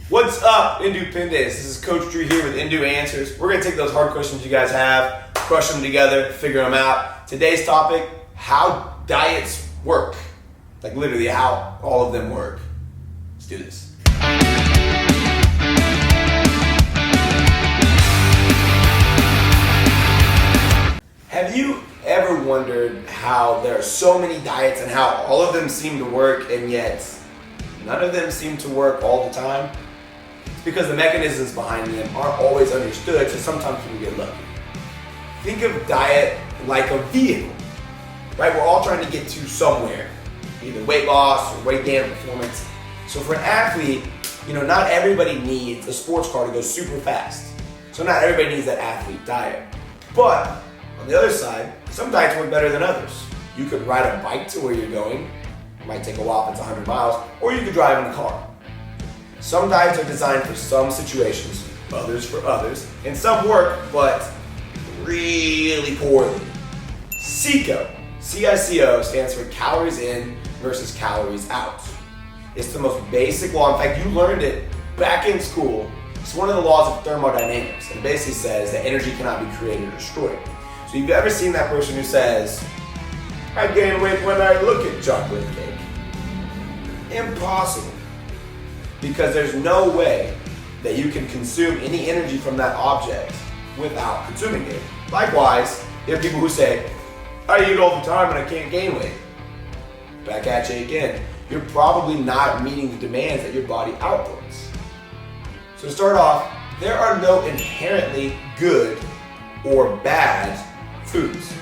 What's up, ENDU This is Coach Drew here with ENDU Answers. We're going to take those hard questions you guys have, crush them together, figure them out. Today's topic, how diets work. Like literally how all of them work. Let's do this. Have you ever wondered how there are so many diets and how all of them seem to work and yet none of them seem to work all the time? It's because the mechanisms behind them aren't always understood, so sometimes people get lucky. Think of diet like a vehicle, right? We're all trying to get to somewhere, either weight loss or weight gain or performance. So for an athlete, not everybody needs a sports car to go super fast. So not everybody needs that athlete diet. But on the other side, some diets work better than others. You could ride a bike to where you're going. It might take a while if it's 100 miles, or you could drive in a car. Some diets are designed for some situations, others for others, and some work, but really poorly. CICO, C-I-C-O, stands for calories in versus calories out. It's the most basic law. In fact, you learned it back in school. It's one of the laws of thermodynamics, and it basically says that energy cannot be created or destroyed. So you've ever seen that person who says, I gain weight when I look at chocolate cake? Impossible. Because there's no way that you can consume any energy from that object without consuming it. Likewise, there are people who say, I eat all the time and I can't gain weight. Back at you again. You're probably not meeting the demands that your body outputs. So to start off, there are no inherently good or bad foods.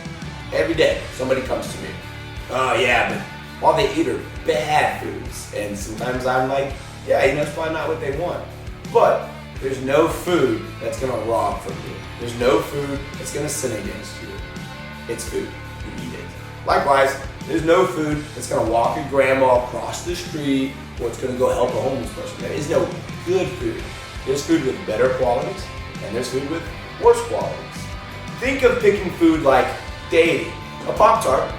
Every day, somebody comes to me. Oh yeah, but all they eat are bad foods. And sometimes I'm like, yeah, it's probably not what they want. But there's no food that's gonna rob from you. There's no food that's gonna sin against you. It's food, you eat it. Likewise, there's no food that's gonna walk your grandma across the street or it's gonna go help a homeless person. There is no good food. There's food with better qualities and there's food with worse qualities. Think of picking food like dating. A Pop-Tart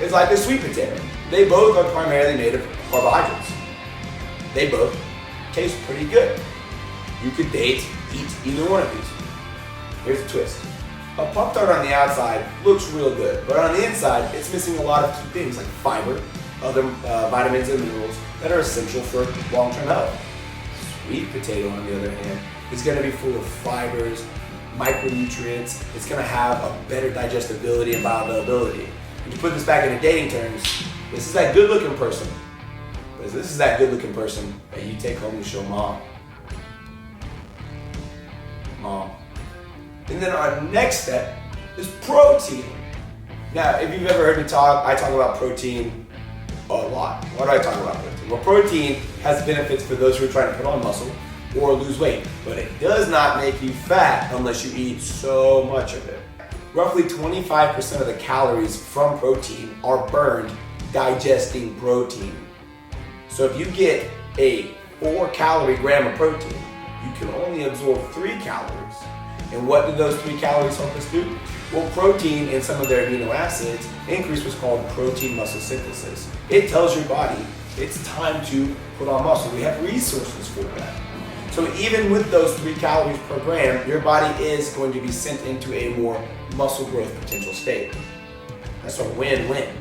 is like a sweet potato. They both are primarily made of carbohydrates. They both taste pretty good. You could eat either one of these. Here's the twist. A Pop-Tart on the outside looks real good, but on the inside, it's missing a lot of key things like fiber, other vitamins and minerals that are essential for long-term health. Sweet potato, on the other hand, is going to be full of fibers, micronutrients. It's going to have a better digestibility and bioavailability. And to put this back into dating terms, this is that good-looking person. This is that good-looking person that you take home to show mom. And then our next step is protein. Now, if you've ever heard me talk, I talk about protein a lot. Why do I talk about protein? Well, protein has benefits for those who are trying to put on muscle or lose weight, but it does not make you fat unless you eat so much of it. Roughly 25% of the calories from protein are burned digesting protein. So if you get a 4-calorie gram of protein, you can only absorb 3 calories. And what do those 3 calories help us do? Well, protein and some of their amino acids increase what's called protein muscle synthesis. It tells your body it's time to put on muscle. We have resources for that. So even with those 3 calories per gram, your body is going to be sent into a more muscle growth potential state. That's a win-win.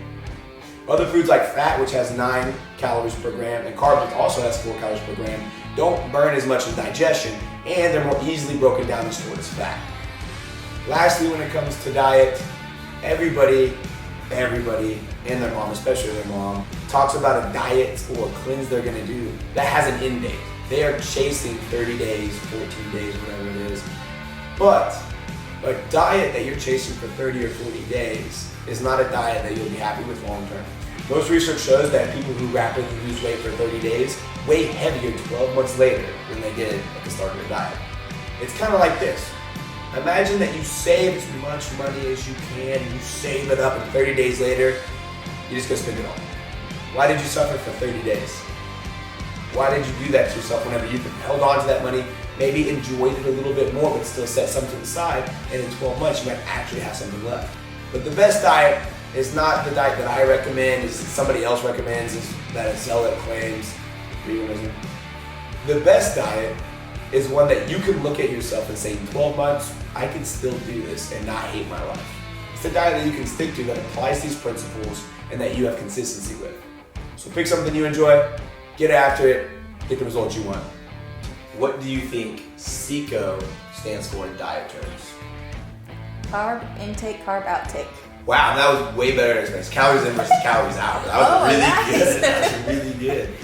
Other foods like fat, which has 9 calories per gram, and carbs, which also has 4 calories per gram, don't burn as much in digestion, and they're more easily broken down and stored as fat. Lastly, when it comes to diet, everybody, and their mom, especially their mom, talks about a diet or a cleanse they're gonna do that has an end date. They are chasing 30 days, 14 days, whatever it is. But a diet that you're chasing for 30 or 40 days is not a diet that you'll be happy with long term. Most research shows that people who rapidly lose weight for 30 days weigh heavier 12 months later than they did at the start of their diet. It's kind of like this. Imagine that you save as much money as you can, you save it up, and 30 days later, you're just gonna spend it all. Why did you suffer for 30 days? Why did you do that to yourself whenever you held on to that money, maybe enjoyed it a little bit more, but still set something to the side, and in 12 months you might actually have something left? But the best diet is not the diet that I recommend, is somebody else recommends, is that a zealot claims, veganism. The best diet is one that you can look at yourself and say, in 12 months, I can still do this and not hate my life. It's a diet that you can stick to that applies these principles and that you have consistency with. So pick something you enjoy, get after it, get the results you want. What do you think CICO stands for in diet terms? Carb intake, carb outtake. Wow, that was way better than expected. Calories in versus calories out. That was really good. That was really good.